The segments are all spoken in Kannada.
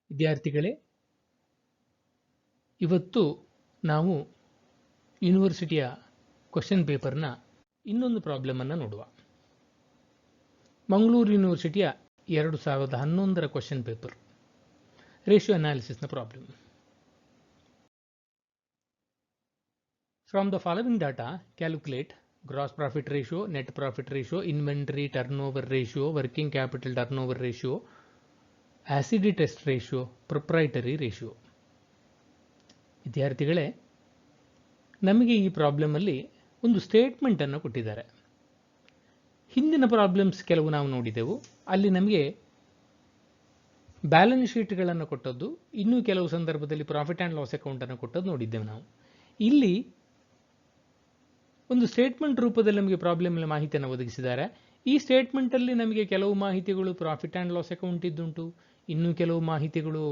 ವಿದ್ಯಾರ್ಥಿಗಳೇ, ಇವತ್ತು ನಾವು ಯೂನಿವರ್ಸಿಟಿಯ ಕ್ವಶನ್ ಪೇಪರ್ನ ಇನ್ನೊಂದು ಪ್ರಾಬ್ಲಮನ್ನು ನೋಡುವ. ಮಂಗಳೂರು ಯೂನಿವರ್ಸಿಟಿಯ 2011ರ ಕ್ವಶನ್ ಪೇಪರ್ ರೇಷಿಯೋ ಅನಾಲಿಸಿಸ್ನ problem. From the following data, calculate gross profit ratio, net profit ratio, inventory turnover ratio, working capital turnover ratio, acidity test ratio, proprietary ratio. ವಿದ್ಯಾರ್ಥಿಗಳೇ, ನಮಗೆ ಈ ಪ್ರಾಬ್ಲಮಲ್ಲಿ ಒಂದು ಸ್ಟೇಟ್ಮೆಂಟನ್ನು ಕೊಟ್ಟಿದ್ದಾರೆ. ಹಿಂದಿನ ಪ್ರಾಬ್ಲಮ್ಸ್ ಕೆಲವು ನಾವು ನೋಡಿದೆವು. ಅಲ್ಲಿ ನಮಗೆ ಬ್ಯಾಲೆನ್ಸ್ ಶೀಟ್ಗಳನ್ನು ಕೊಟ್ಟದ್ದು, ಇನ್ನೂ ಕೆಲವು ಸಂದರ್ಭದಲ್ಲಿ ಪ್ರಾಫಿಟ್ ಆ್ಯಂಡ್ ಲಾಸ್ ಅಕೌಂಟನ್ನು ಕೊಟ್ಟದ್ದು ನೋಡಿದ್ದೆವು ನಾವು. ಇಲ್ಲಿ ಒಂದು ಸ್ಟೇಟ್ಮೆಂಟ್ ರೂಪದಲ್ಲಿ ನಮಗೆ ಪ್ರಾಬ್ಲಮ್ ಮಾಹಿತಿಯನ್ನು ಒದಗಿಸಿದ್ದಾರೆ. ಈ ಸ್ಟೇಟ್ಮೆಂಟಲ್ಲಿ ನಮಗೆ ಕೆಲವು ಮಾಹಿತಿಗಳು ಪ್ರಾಫಿಟ್ ಆ್ಯಂಡ್ ಲಾಸ್ ಅಕೌಂಟ್ ಇದ್ದುಂಟು, ಇನ್ನೂ ಕೆಲವು ಮಾಹಿತಿಗಳು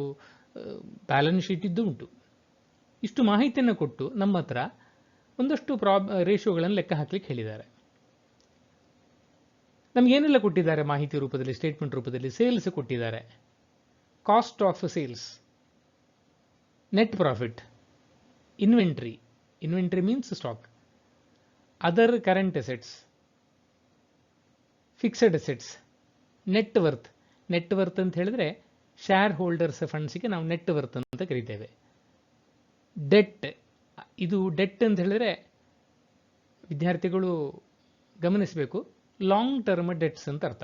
ಬ್ಯಾಲೆನ್ಸ್ ಶೀಟ್ ಇದ್ದು ಉಂಟು. ಇಷ್ಟು ಮಾಹಿತಿಯನ್ನು ಕೊಟ್ಟು ನಮ್ಮ ಹತ್ರ ಒಂದಷ್ಟು ರೇಷಿಯೋಗಳನ್ನು ಲೆಕ್ಕ ಹಾಕ್ಲಿಕ್ಕೆ ಹೇಳಿದ್ದಾರೆ. ನಮಗೇನೆಲ್ಲ ಕೊಟ್ಟಿದ್ದಾರೆ ಮಾಹಿತಿ ರೂಪದಲ್ಲಿ, ಸ್ಟೇಟ್ಮೆಂಟ್ ರೂಪದಲ್ಲಿ? ಸೇಲ್ಸ್ ಕೊಟ್ಟಿದ್ದಾರೆ, cost of sales, net profit, inventory means stock, other current assets, fixed assets, net worth ಅಂತ ಹೇಳಿದ್ರೆ ಶೇರ್ ಹೋಲ್ಡರ್ಸ್ ಫಂಡ್ಸ್ಗೆ ನಾವು ನೆಟ್ ವರ್ತ್ ಅಂತ ಕರಿತೇವೆ. ಡೆಟ್, ಇದು ಡೆಟ್ ಅಂತ ಹೇಳಿದ್ರೆ ವಿದ್ಯಾರ್ಥಿಗಳು ಗಮನಿಸಬೇಕು, ಲಾಂಗ್ ಟರ್ಮ್ ಡೆಟ್ಸ್ ಅಂತ ಅರ್ಥ.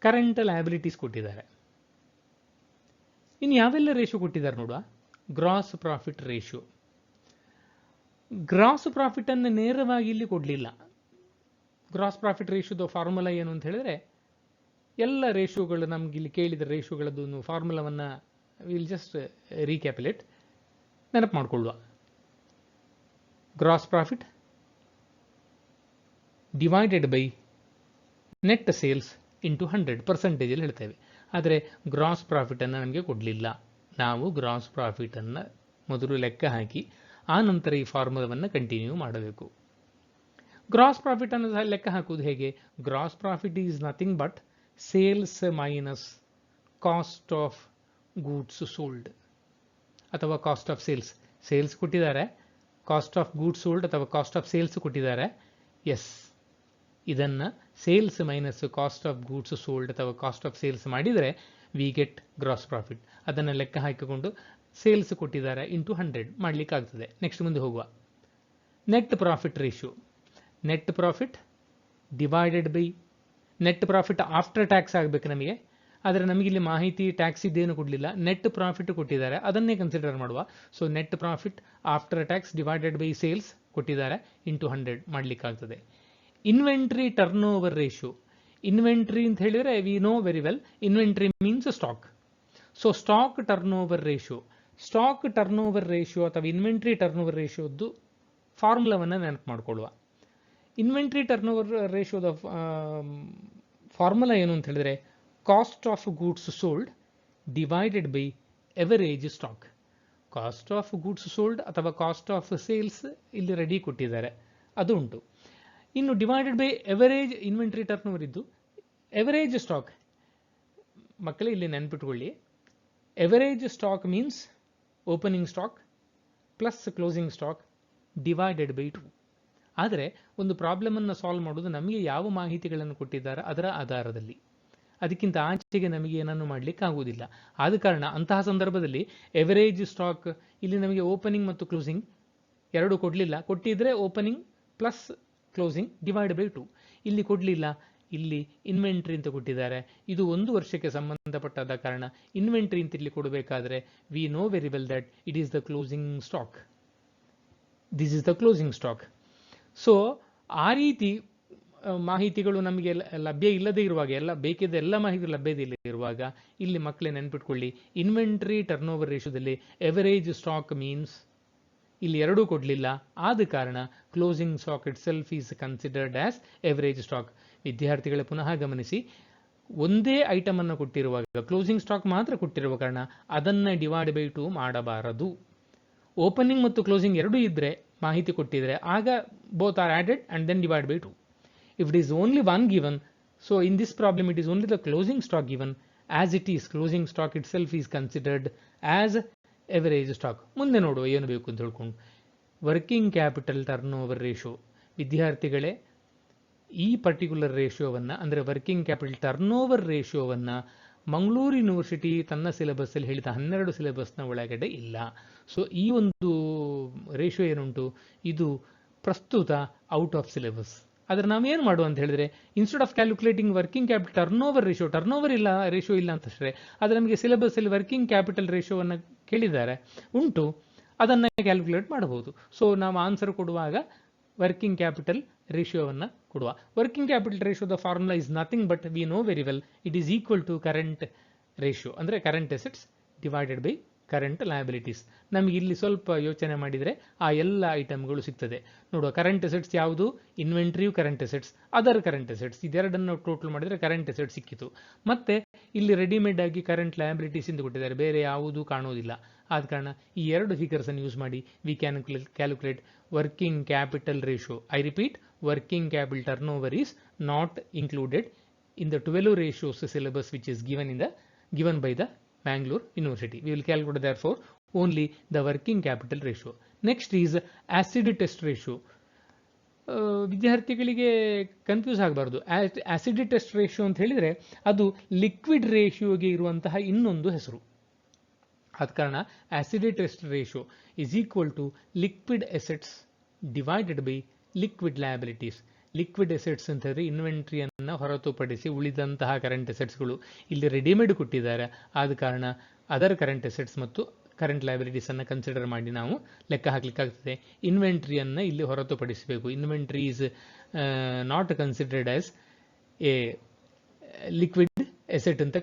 ಕರೆಂಟ್ ಲಯಬಿಲಿಟೀಸ್ ಕೊಟ್ಟಿದ್ದಾರೆ. ಇನ್ನು ಯಾವೆಲ್ಲ ರೇಷಿಯೋ ಕೊಟ್ಟಿದ್ದಾರೆ ನೋಡುವ. Gross profit ratio. Gross profit ಅನ್ನು ನೇರವಾಗಿ ಇಲ್ಲಿ ಕೊಡಲಿಲ್ಲ. ಗ್ರಾಸ್ ಪ್ರಾಫಿಟ್ ರೇಷಿಯೋದ ಫಾರ್ಮುಲಾ ಏನು ಅಂತ ಹೇಳಿದ್ರೆ, ಎಲ್ಲ ರೇಷಿಯೋಗಳು ನಮ್ಗೆ ಇಲ್ಲಿ ಕೇಳಿದ ರೇಷಿಯೋಗಳದ್ದು ಫಾರ್ಮುಲಾವನ್ನು ವಿಲ್ ಜಸ್ಟ್ ರೀಕ್ಯಾಪುಲೇಟ್, ನೆನಪು ಮಾಡಿಕೊಳ್ಳುವ. Gross profit divided by net sales into 100% ಅಲ್ಲಿ ಹೇಳ್ತೇವೆ. ಆದರೆ ಗ್ರಾಸ್ ಪ್ರಾಫಿಟ್ ಅನ್ನು ನಮಗೆ ಕೊಡಲಿಲ್ಲ. ನಾವು ಗ್ರಾಸ್ ಪ್ರಾಫಿಟ್ ಅನ್ನು ಮೊದಲು ಲೆಕ್ಕ ಹಾಕಿ ಆ ನಂತರ ಈ ಫಾರ್ಮುಲಾವನ್ನು ಕಂಟಿನ್ಯೂ ಮಾಡಬೇಕು. ಗ್ರಾಸ್ ಪ್ರಾಫಿಟ್ ಅನ್ನು ಸಹ ಲೆಕ್ಕ ಹಾಕುವುದು ಹೇಗೆ? Gross profit is nothing but sales minus cost of goods sold ಅಥವಾ ಕಾಸ್ಟ್ ಆಫ್ ಸೇಲ್ಸ್. ಸೇಲ್ಸ್ ಕೊಟ್ಟಿದ್ದಾರೆ, ಕಾಸ್ಟ್ ಆಫ್ ಗೂಡ್ಸ್ ಸೋಲ್ಡ್ ಅಥವಾ ಕಾಸ್ಟ್ ಆಫ್ ಸೇಲ್ಸ್ ಕೊಟ್ಟಿದ್ದಾರೆ. ಎಸ್, ಇದನ್ನು sales minus cost of goods sold ಅಥವಾ ಕಾಸ್ಟ್ ಆಫ್ ಸೇಲ್ಸ್ ಮಾಡಿದರೆ ವಿ ಗೆಟ್ ಗ್ರಾಸ್ ಪ್ರಾಫಿಟ್. ಅದನ್ನು ಲೆಕ್ಕ ಹಾಕಿಕೊಂಡು ಸೇಲ್ಸ್ ಕೊಟ್ಟಿದ್ದಾರೆ ಇಂಟು 100 ಮಾಡಲಿಕ್ಕೆ ಆಗ್ತದೆ. ನೆಕ್ಸ್ಟ್ ಮುಂದೆ ಹೋಗುವ. Net profit ratio. Net profit divided by net profit after tax ಆಗಬೇಕು ನಮಗೆ. ಆದರೆ ನಮಗಿಲ್ಲಿ ಮಾಹಿತಿ ಟ್ಯಾಕ್ಸ್ ಇದ್ದೇನು ಕೊಡಲಿಲ್ಲ, ನೆಟ್ ಪ್ರಾಫಿಟ್ ಕೊಟ್ಟಿದ್ದಾರೆ, ಅದನ್ನೇ ಕನ್ಸಿಡರ್ ಮಾಡುವ. So net profit after tax divided by sales ಕೊಟ್ಟಿದ್ದಾರೆ ಇಂಟು 100 ಮಾಡಲಿಕ್ಕಾಗ್ತದೆ. Inventory turnover ratio. Inventory ಅಂತ ಹೇಳಿದರೆ we know very well, inventory means stock. So stock turnover ratio. Stock turnover ratio ಅಥವಾ ಇನ್ವೆಂಟ್ರಿ ಟರ್ನ್ ಓವರ್ ರೇಷಿಯೋದ್ದು ಫಾರ್ಮುಲಾವನ್ನು ನೆನಪು ಮಾಡಿಕೊಳ್ಳುವ. ಇನ್ವೆಂಟ್ರಿ ಟರ್ನ್ ಓವರ್ ರೇಷಿಯೋದ ಫಾರ್ಮುಲಾ ಏನು ಅಂತ ಹೇಳಿದ್ರೆ, cost of goods sold divided by average stock. Cost of goods sold ಅಥವಾ ಕಾಸ್ಟ್ ಆಫ್ ಸೇಲ್ಸ್ ಇಲ್ಲಿ ರೆಡಿ ಕೊಟ್ಟಿದ್ದಾರೆ, ಅದು ಉಂಟು. ಇನ್ನು divided by average inventory turn over ಇದ್ದು ಎವರೇಜ್ ಸ್ಟಾಕ್. ಮಕ್ಕಳೇ ಇಲ್ಲಿ ನೆನ್ಪಿಟ್ಕೊಳ್ಳಿ, average stock means opening stock plus closing stock divided by 2. ಆದರೆ ಒಂದು ಪ್ರಾಬ್ಲಮನ್ನು ಸಾಲ್ವ್ ಮಾಡೋದು ನಮಗೆ ಯಾವ ಮಾಹಿತಿಗಳನ್ನು ಕೊಟ್ಟಿದ್ದಾರೆ ಅದರ ಆಧಾರದಲ್ಲಿ, ಅದಕ್ಕಿಂತ ಆಚೆಗೆ ನಮಗೆ ಏನನ್ನು ಮಾಡಲಿಕ್ಕೆ ಆಗುವುದಿಲ್ಲ. ಆದ ಕಾರಣ ಅಂತಹ ಸಂದರ್ಭದಲ್ಲಿ ಎವರೇಜ್ ಸ್ಟಾಕ್ ಇಲ್ಲಿ ನಮಗೆ ಓಪನಿಂಗ್ ಮತ್ತು ಕ್ಲೋಸಿಂಗ್ ಎರಡು ಕೊಡಲಿಲ್ಲ. ಕೊಟ್ಟಿದ್ರೆ opening plus closing divide by 2. ಇಲ್ಲಿ ಕೊಡಲಿಲ್ಲ, ಇಲ್ಲಿ ಇನ್ವೆಂಟ್ರಿ ಅಂತ ಕೊಟ್ಟಿದ್ದಾರೆ. ಇದು 1 ವರ್ಷಕ್ಕೆ ಸಂಬಂಧಪಟ್ಟಾದ ಕಾರಣ ಇನ್ವೆಂಟ್ರಿ ಅಂತ ಇಲ್ಲಿ ಕೊಡಬೇಕಾದ್ರೆ V know very well that it is the closing stock. This is the closing stock. So ಆ ರೀತಿ ಮಾಹಿತಿಗಳು ನಮಗೆ ಲಭ್ಯ ಇಲ್ಲದೆ ಇರುವಾಗ, ಬೇಕಿದ್ದ ಎಲ್ಲ ಮಾಹಿತಿ ಲಭ್ಯತೆ ಇರುವಾಗ ಇಲ್ಲಿ ಮಕ್ಕಳೇ ನೆನ್ಪಿಟ್ಕೊಳ್ಳಿ, ಇನ್ವೆಂಟ್ರಿ ಟರ್ನ್ ಓವರ್ ರೇಷಿಯೋದಲ್ಲಿ ಎವರೇಜ್ ಸ್ಟಾಕ್ ಮೀನ್ಸ್ ಇಲ್ಲಿ ಎರಡೂ ಕೊಡಲಿಲ್ಲ. ಆದ ಕಾರಣ closing stock itself is considered as average stock. ವಿದ್ಯಾರ್ಥಿಗಳೇ ಪುನಃ ಗಮನಿಸಿ, ಒಂದೇ ಐಟಮ್ ಅನ್ನು ಕೊಟ್ಟಿರುವಾಗ ಕ್ಲೋಸಿಂಗ್ ಸ್ಟಾಕ್ ಮಾತ್ರ ಕೊಟ್ಟಿರುವ ಕಾರಣ ಅದನ್ನು ಡಿವೈಡ್ ಬೈ 2 ಮಾಡಬಾರದು. ಓಪನಿಂಗ್ ಮತ್ತು ಕ್ಲೋಸಿಂಗ್ ಎರಡೂ ಇದ್ರೆ ಮಾಹಿತಿ ಕೊಟ್ಟಿದ್ರೆ ಆಗ both are added and then divide by 2. If it is only one given, so in this problem it is only the closing stock given as it is closing stock itself is considered as average stock. ಮುಂದೆ ನೋಡುವ ಏನು ಬೇಕು ಅಂತ ಹೇಳ್ಕೊಂಡು. Working capital turnover ratio. ವಿದ್ಯಾರ್ಥಿಗಳೇ, ಈ ಪರ್ಟಿಕ್ಯುಲರ್ ರೇಷಿಯೋವನ್ನು ಅಂದರೆ ವರ್ಕಿಂಗ್ ಕ್ಯಾಪಿಟಲ್ ಟರ್ನ್ ಓವರ್ ರೇಷಿಯೋವನ್ನು ಮಂಗಳೂರು ಯೂನಿವರ್ಸಿಟಿ ತನ್ನ ಸಿಲೆಬಸ್ಸಲ್ಲಿ ಹೇಳಿದ 12 ಸಿಲೆಬಸ್ನ ಒಳಗಡೆ ಇಲ್ಲ. ಸೊ ಈ ಒಂದು ರೇಷಿಯೋ ಏನುಂಟು, ಇದು ಪ್ರಸ್ತುತ ಔಟ್ ಆಫ್ ಸಿಲೆಬಸ್. ಆದರೆ ನಾವೇನು ಮಾಡುವ ಅಂತ ಹೇಳಿದ್ರೆ, instead of calculating working capital turnover ratio, turn over ಇಲ್ಲ, ರೇಷಿಯೋ ಇಲ್ಲ ಅಂತಷ್ಟೇ, ಆದರೆ ನಮಗೆ ಸಿಲೆಬಸ್ಸಲ್ಲಿ ವರ್ಕಿಂಗ್ ಕ್ಯಾಪಿಟಲ್ ರೇಷಿಯೋವನ್ನು ಕೇಳಿದ್ದಾರೆ ಉಂಟು, ಅದನ್ನು ಕ್ಯಾಲ್ಕುಲೇಟ್ ಮಾಡಬಹುದು. ಸೊ ನಾವು ಆನ್ಸರ್ ಕೊಡುವಾಗ ವರ್ಕಿಂಗ್ ಕ್ಯಾಪಿಟಲ್ ರೇಷಿಯೋವನ್ನು ಕೊಡುವ. ವರ್ಕಿಂಗ್ ಕ್ಯಾಪಿಟಲ್ ರೇಷಿಯೋದ formula is nothing but we know very well, it is equal to current ratio, ಅಂದರೆ current assets divided by current liabilities. ನಮಗೆ ಇಲ್ಲಿ ಸ್ವಲ್ಪ ಯೋಚನೆ ಮಾಡಿದರೆ ಆ ಎಲ್ಲ ಐಟಮ್ಗಳು ಸಿಗ್ತದೆ. ನೋಡುವ, ಕರೆಂಟ್ ಅಸೆಟ್ಸ್ ಯಾವುದು, ಇನ್ವೆಂಟ್ರಿಯು current assets, other current assets, ಇದೆರಡನ್ನು ಟೋಟಲ್ ಮಾಡಿದರೆ ಕರೆಂಟ್ ಅಸೆಟ್ಸ್ ಸಿಕ್ಕಿತು. ಮತ್ತೆ ಇಲ್ಲಿ ರೆಡಿಮೇಡ್ ಆಗಿ ಕರೆಂಟ್ ಲಯಬಿಲಿಟೀಸ್ ಎಂದು ಕೊಟ್ಟಿದ್ದಾರೆ, ಬೇರೆ ಯಾವುದೂ ಕಾಣುವುದಿಲ್ಲ. ಆದ ಕಾರಣ ಈ ಎರಡು ಫಿಗರ್ಸ್ ಅನ್ನು ಯೂಸ್ ಮಾಡಿ we can calculate working capital ratio. I repeat, working capital turnover is not included in the 12 ratios syllabus which is given by the Bangalore University. We will calculate therefore only the working capital ratio. Next is acid test ratio. ವಿದ್ಯಾರ್ಥಿಗಳಿಗೆ ಕನ್ಫ್ಯೂಸ್ ಆಗಬಾರ್ದು. ಆಸಿಡ್ ಟೆಸ್ಟ್ ರೇಷಿಯೋ ಅಂತ ಹೇಳಿದರೆ ಅದು ಲಿಕ್ವಿಡ್ ರೇಷಿಯೋಗೆ ಇರುವಂತಹ ಇನ್ನೊಂದು ಹೆಸರು. ಆದ ಕಾರಣ acid test ratio is equal to liquid assets divided by liquid liabilities. Liquid assets ಅಂತ ಹೇಳಿದ್ರೆ ಇನ್ವೆಂಟ್ರಿಯನ್ನು ಹೊರತುಪಡಿಸಿ ಉಳಿದಂತಹ ಕರೆಂಟ್ ಅಸೆಟ್ಸ್ಗಳು ಇಲ್ಲಿ ರೆಡಿಮೇಡ್ ಕೊಟ್ಟಿದ್ದಾರೆ. ಆದ ಕಾರಣ ಅದರ್ ಕರೆಂಟ್ ಅಸೆಟ್ಸ್ ಮತ್ತು ಕರೆಂಟ್ ಲಯಬಿಲಿಟೀಸ್ ಅನ್ನು ಕನ್ಸಿಡರ್ ಮಾಡಿ ನಾವು ಲೆಕ್ಕ ಹಾಕಲಿಕ್ಕಾಗ್ತದೆ. ಇನ್ವೆಂಟ್ರಿಯನ್ನು ಇಲ್ಲಿ ಹೊರತುಪಡಿಸಬೇಕು. Inventory is not considered as a liquid asset ಅಂತ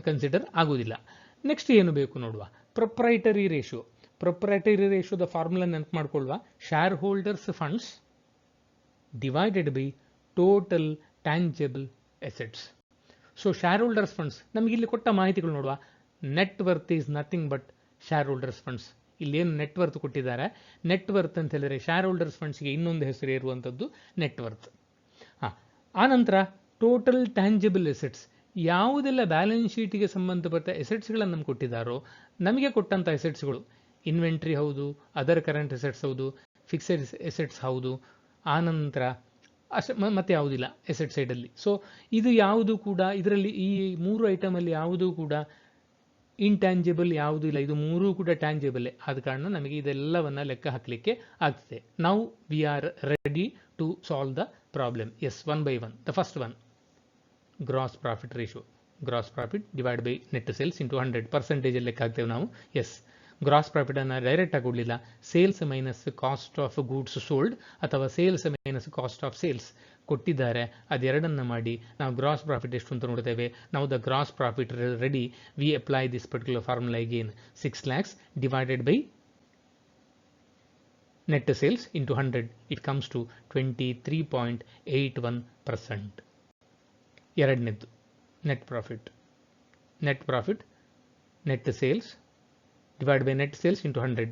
ಕನ್ಸಿಡರ್ ಆಗುವುದಿಲ್ಲ. ನೆಕ್ಸ್ಟ್ ಏನು ಬೇಕು ನೋಡುವ, ಪ್ರೊಪ್ರೈಟರಿ ರೇಷಿಯೋ. ಪ್ರೊಪ್ರೈಟರಿ ರೇಷಿಯೋದ ಫಾರ್ಮುಲಾ ನೆನಪು ಮಾಡಿಕೊಳ್ಳುವ, shareholders funds divided by total tangible assets. So shareholders funds, ನಮಗೆ ಇಲ್ಲಿ ಕೊಟ್ಟ ಮಾಹಿತಿಗಳು ನೋಡುವ. Net worth is nothing but share holders funds. ಇಲ್ಲಿ ಏನು ನೆಟ್ ವರ್ತ್ ಕೊಟ್ಟಿದ್ದಾರೆ, ನೆಟ್ ವರ್ತ್ ಅಂತ ಹೇಳಿದ್ರೆ ಶೇರ್ ಹೋಲ್ಡರ್ಸ್ ಫಂಡ್ಸ್ಗೆ ಇನ್ನೊಂದು ಹೆಸರು ಇರುವಂಥದ್ದು ನೆಟ್ ವರ್ತ್. ಆನಂತರ ಟೋಟಲ್ ಟ್ಯಾಂಜಿಬಲ್ ಎಸೆಟ್ಸ್. ಯಾವುದೆಲ್ಲ ಬ್ಯಾಲೆನ್ಸ್ ಶೀಟಿಗೆ ಸಂಬಂಧಪಟ್ಟ ಎಸೆಟ್ಸ್ಗಳನ್ನು ನಮ್ಗೆ ಕೊಟ್ಟಿದ್ದಾರೋ, ನಮಗೆ ಕೊಟ್ಟಂಥ ಎಸೆಟ್ಸ್ಗಳು ಇನ್ವೆಂಟ್ರಿ ಹೌದು, ಅದರ್ ಕರೆಂಟ್ ಎಸೆಟ್ಸ್ ಹೌದು, ಫಿಕ್ಸೆಡ್ ಎಸೆಟ್ಸ್ ಹೌದು, ಆನಂತರ ಮತ್ತೆ ಯಾವುದಿಲ್ಲ ಎಸೆಟ್ ಸೈಡಲ್ಲಿ. ಸೊ ಇದು ಯಾವುದು ಕೂಡ ಇದರಲ್ಲಿ ಈ 3 ಐಟಮಲ್ಲಿ ಯಾವುದೂ ಕೂಡ ಇಂಟ್ಯಾಂಜಿಬಲ್ ಯಾವುದೂ ಇಲ್ಲ, ಇದು 3 ಕೂಡ ಟ್ಯಾಂಜಿಬಲ್. ಆದ ಕಾರಣ ನಮಗೆ ಇದೆಲ್ಲವನ್ನ ಲೆಕ್ಕ ಹಾಕಲಿಕ್ಕೆ ಆಗ್ತದೆ. Now we are ready to solve the problem. Yes, one by one. The first one, gross profit ratio. Gross profit divide by net sales into 100% ಲೆಕ್ಕ ಹಾಕ್ತೇವೆ ನಾವು. ಎಸ್, ಗ್ರಾಸ್ ಪ್ರಾಫಿಟ್ ಅನ್ನು ಡೈರೆಕ್ಟ್ ಆಗಿ ಕೊಡಲಿಲ್ಲ, sales minus cost of goods sold ಅಥವಾ sales minus cost of sales ಕೊಟ್ಟಿದ್ದಾರೆ. ಅದೆರಡನ್ನು ಮಾಡಿ ನಾವು ಗ್ರಾಸ್ ಪ್ರಾಫಿಟ್ ಎಷ್ಟು ಅಂತ ನೋಡ್ತೇವೆ. ನಾವು the gross profit ready. We apply this particular formula again. 6 lakhs divided by net sales into 100, it comes to 23.81%. ಎರಡನೇದ್ದು net profit. Net profit net sales divide by net sales into 100.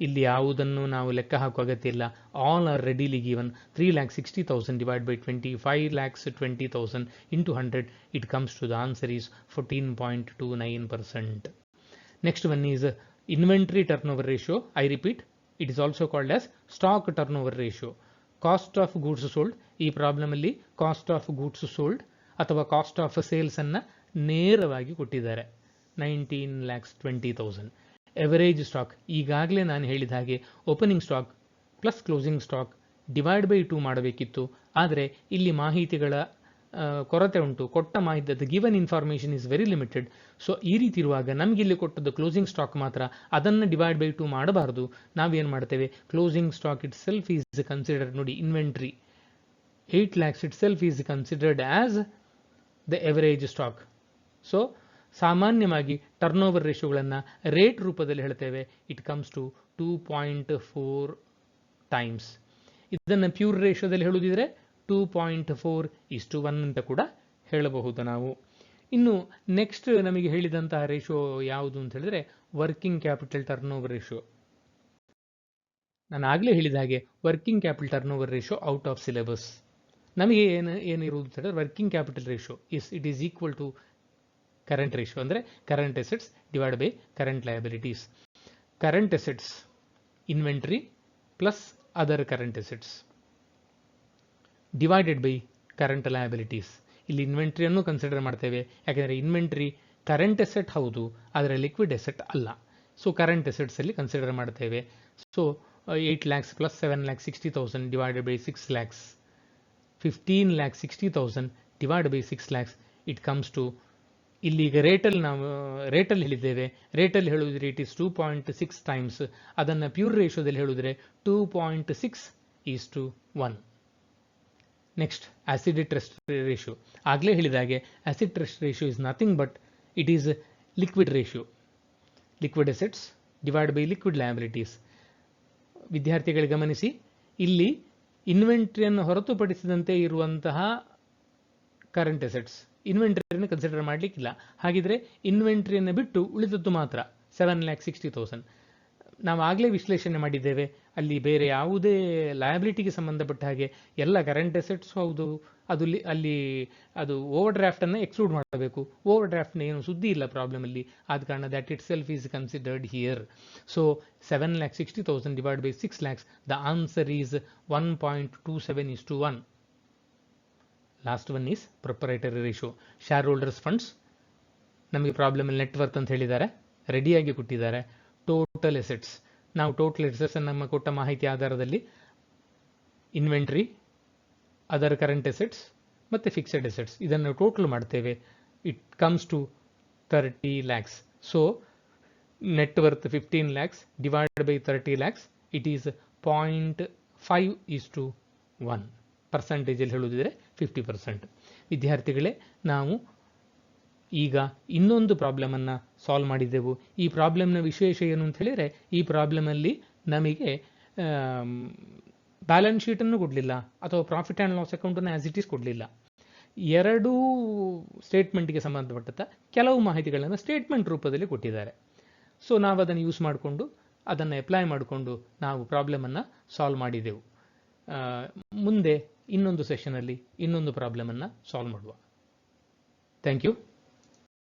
ಇಲ್ಲಿ ಯಾವುದನ್ನು ನಾವು ಲೆಕ್ಕ ಹಾಕುವ ಅಗತ್ಯ ಇಲ್ಲ. All are readily given. 3,60,000 divide by 25,20,000 into 100, it comes to the answer is 14.29%. Next one is inventory turnover ratio. I repeat, it is also called as stock turnover ratio. Cost of goods sold. ಈ ಪ್ರಾಬ್ಲಮಲ್ಲಿ ಕಾಸ್ಟ್ ಆಫ್ ಗೂಡ್ಸ್ ಸೋಲ್ಡ್ ಅಥವಾ ಕಾಸ್ಟ್ ಆಫ್ ಸೇಲ್ಸ್ ಅನ್ನು ನೇರವಾಗಿ ಕೊಟ್ಟಿದ್ದಾರೆ. 19,20,000. ಎವರೇಜ್ ಸ್ಟಾಕ್, ಈಗಾಗಲೇ ನಾನು ಹೇಳಿದ ಹಾಗೆ opening stock plus closing stock divide by 2 ಮಾಡಬೇಕಿತ್ತು. ಆದರೆ ಇಲ್ಲಿ ಮಾಹಿತಿಗಳ ಕೊರತೆ ಉಂಟು. ಕೊಟ್ಟ ಮಾಹಿತಿ, the given information is very limited. So ಈ ರೀತಿ ಇರುವಾಗ ನಮಗೆ ಇಲ್ಲಿ ಕೊಟ್ಟದ್ದು ಕ್ಲೋಸಿಂಗ್ ಸ್ಟಾಕ್ ಮಾತ್ರ, ಅದನ್ನು ಡಿವೈಡ್ ಬೈ 2 ಮಾಡಬಾರ್ದು. ನಾವೇನು ಮಾಡ್ತೇವೆ, closing stock itself is considered. ನೋಡಿ, inventory 8 lakhs itself is considered as the average stock. So ಸಾಮಾನ್ಯವಾಗಿ ಟರ್ನ್ ಓವರ್ ರೇಷಿಯೋಗಳನ್ನು ರೇಟ್ ರೂಪದಲ್ಲಿ ಹೇಳ್ತೇವೆ. It comes to 2.4 times. ಇದನ್ನು ಪ್ಯೂರ್ ರೇಷಿಯೋದಲ್ಲಿ ಹೇಳುವುದಿದ್ರೆ 2.4:1 ಅಂತ ಕೂಡ ಹೇಳಬಹುದು ನಾವು. ಇನ್ನು ನೆಕ್ಸ್ಟ್ ನಮಗೆ ಹೇಳಿದಂತಹ ರೇಷಿಯೋ ಯಾವುದು ಅಂತ ಹೇಳಿದ್ರೆ working capital turnover ratio. ನಾನು ಆಗಲೇ ಹೇಳಿದ ಹಾಗೆ working capital turnover ratio out of syllabus. ನಮಗೆ ಏನಿರುವುದು ಅಂತ ಹೇಳಿದ್ರೆ working capital ratio it is equal to current ratio ಅಂದರೆ current assets divide by current liabilities. Current assets inventory plus other current assets divided by current liabilities. ಇಲ್ಲಿ ಇನ್ವೆಂಟ್ರಿಯನ್ನು ಕನ್ಸಿಡರ್ ಮಾಡ್ತೇವೆ, ಯಾಕೆಂದರೆ ಇನ್ವೆಂಟ್ರಿ ಕರೆಂಟ್ ಅಸೆಟ್ ಹೌದು, ಆದರೆ ಲಿಕ್ವಿಡ್ ಅಸೆಟ್ ಅಲ್ಲ. ಸೊ ಕರೆಂಟ್ ಅಸೆಟ್ಸ್ ಅಲ್ಲಿ ಕನ್ಸಿಡರ್ ಮಾಡ್ತೇವೆ. So 8 lakhs plus 7,60,000 divided by 6 lakhs, 15,60,000 divide by 6 lakhs. It comes to, ಇಲ್ಲಿ ಈಗ ರೇಟಲ್ಲಿ ಹೇಳಿದ್ದೇವೆ. ರೇಟಲ್ಲಿ ಹೇಳುವುದ್ರೆ ಇಟ್ ಇಸ್ 2.6 ಟೈಮ್ಸ್. ಅದನ್ನು ಪ್ಯೂರ್ ರೇಷಿಯೋದಲ್ಲಿ ಹೇಳಿದ್ರೆ 2.6:1. Next acid test ratio. ಆಗಲೇ ಹೇಳಿದಾಗೆ acid test ratio is nothing but it is liquid ratio. Liquid assets divide by liquid liabilities. ವಿದ್ಯಾರ್ಥಿಗಳಿಗೆ ಗಮನಿಸಿ, ಇಲ್ಲಿ ಇನ್ವೆಂಟ್ರಿಯನ್ನು ಹೊರತುಪಡಿಸಿದಂತೆ ಇರುವಂತಹ ಕರೆಂಟ್ ಅಸೆಟ್ಸ್ ಇನ್ವೆಂಟ್ರಿಯನ್ನು ಕನ್ಸಿಡರ್ ಮಾಡಲಿಕ್ಕಿಲ್ಲ. ಹಾಗಿದ್ರೆ ಇನ್ವೆಂಟ್ರಿಯನ್ನು ಬಿಟ್ಟು ಉಳಿದದ್ದು ಮಾತ್ರ 7,60,000. ನಾವು ಆಗಲೇ ವಿಶ್ಲೇಷಣೆ ಮಾಡಿದ್ದೇವೆ. ಅಲ್ಲಿ ಬೇರೆ ಯಾವುದೇ ಲಯಬಿಲಿಟಿಗೆ ಸಂಬಂಧಪಟ್ಟ ಹಾಗೆ ಎಲ್ಲ ಕರೆಂಟ್ ಅಸೆಟ್ಸ್ ಹೌದು, ಅದು ಓವರ್ ಡ್ರಾಫ್ಟನ್ನು ಎಕ್ಸ್ಕ್ಲೂಡ್ ಮಾಡಬೇಕು. ಓವರ್ ಡ್ರಾಫ್ಟ್ನ ಏನು ಸುದ್ದಿ ಇಲ್ಲ ಪ್ರಾಬ್ಲಮ್ ಅಲ್ಲಿ, ಆದ ಕಾರಣ that it self is considered here. So 7,60,000 divide by 6 lakhs, the answer is 1.27:1. Last one is proprietary ratio. Share holders funds ನಮಗೆ ಪ್ರಾಬ್ಲಮ್ ಅಲ್ಲಿ ನೆಟ್ವರ್ಕ್ ಅಂತ ಹೇಳಿದ್ದಾರೆ, ರೆಡಿಯಾಗಿ ಕೊಟ್ಟಿದ್ದಾರೆ. ಟೋಟಲ್ ಅಸೆಟ್ಸ್, ನಾವು ಟೋಟಲ್ ಅಸೆಟ್ಸ್ ನಮ್ಮ ಕೊಟ್ಟ ಮಾಹಿತಿ ಆಧಾರದಲ್ಲಿ ಇನ್ವೆಂಟ್ರಿ, ಅದರ್ ಕರೆಂಟ್ ಅಸೆಟ್ಸ್ ಮತ್ತು ಫಿಕ್ಸೆಡ್ ಅಸೆಟ್ಸ್ ಇದನ್ನು ಟೋಟಲ್ ಮಾಡ್ತೇವೆ. It comes to 30 lakhs. So net worth 15 lakhs divided by 30 lakhs, it is 0.5:1. ಪರ್ಸೆಂಟೇಜಲ್ಲಿ ಹೇಳುವುದಿದ್ರೆ 50%. ವಿದ್ಯಾರ್ಥಿಗಳೇ, ನಾವು ಈಗ ಇನ್ನೊಂದು ಪ್ರಾಬ್ಲಮನ್ನು ಸಾಲ್ವ್ ಮಾಡಿದ್ದೆವು. ಈ ಪ್ರಾಬ್ಲಮ್ನ ವಿಶೇಷ ಏನು ಅಂತ ಹೇಳಿದರೆ, ಈ ಪ್ರಾಬ್ಲಮಲ್ಲಿ ನಮಗೆ ಬ್ಯಾಲೆನ್ಸ್ ಶೀಟನ್ನು ಕೊಡಲಿಲ್ಲ ಅಥವಾ ಪ್ರಾಫಿಟ್ ಆ್ಯಂಡ್ ಲಾಸ್ ಅಕೌಂಟನ್ನು ಆಸ್ ಇಟ್ ಈಸ್ ಕೊಡಲಿಲ್ಲ. ಎರಡೂ ಸ್ಟೇಟ್ಮೆಂಟ್ಗೆ ಸಂಬಂಧಪಟ್ಟ ಕೆಲವು ಮಾಹಿತಿಗಳನ್ನು ಸ್ಟೇಟ್ಮೆಂಟ್ ರೂಪದಲ್ಲಿ ಕೊಟ್ಟಿದ್ದಾರೆ. ಸೊ ನಾವು ಅದನ್ನು ಯೂಸ್ ಮಾಡಿಕೊಂಡು ಅದನ್ನು ಅಪ್ಲೈ ಮಾಡಿಕೊಂಡು ನಾವು ಪ್ರಾಬ್ಲಮನ್ನು ಸಾಲ್ವ್ ಮಾಡಿದೆವು. ಮುಂದೆ ಇನ್ನೊಂದು ಸೆಷನಲ್ಲಿ ಇನ್ನೊಂದು ಪ್ರಾಬ್ಲಮನ್ನು ಸಾಲ್ವ್ ಮಾಡುವ. Thank you.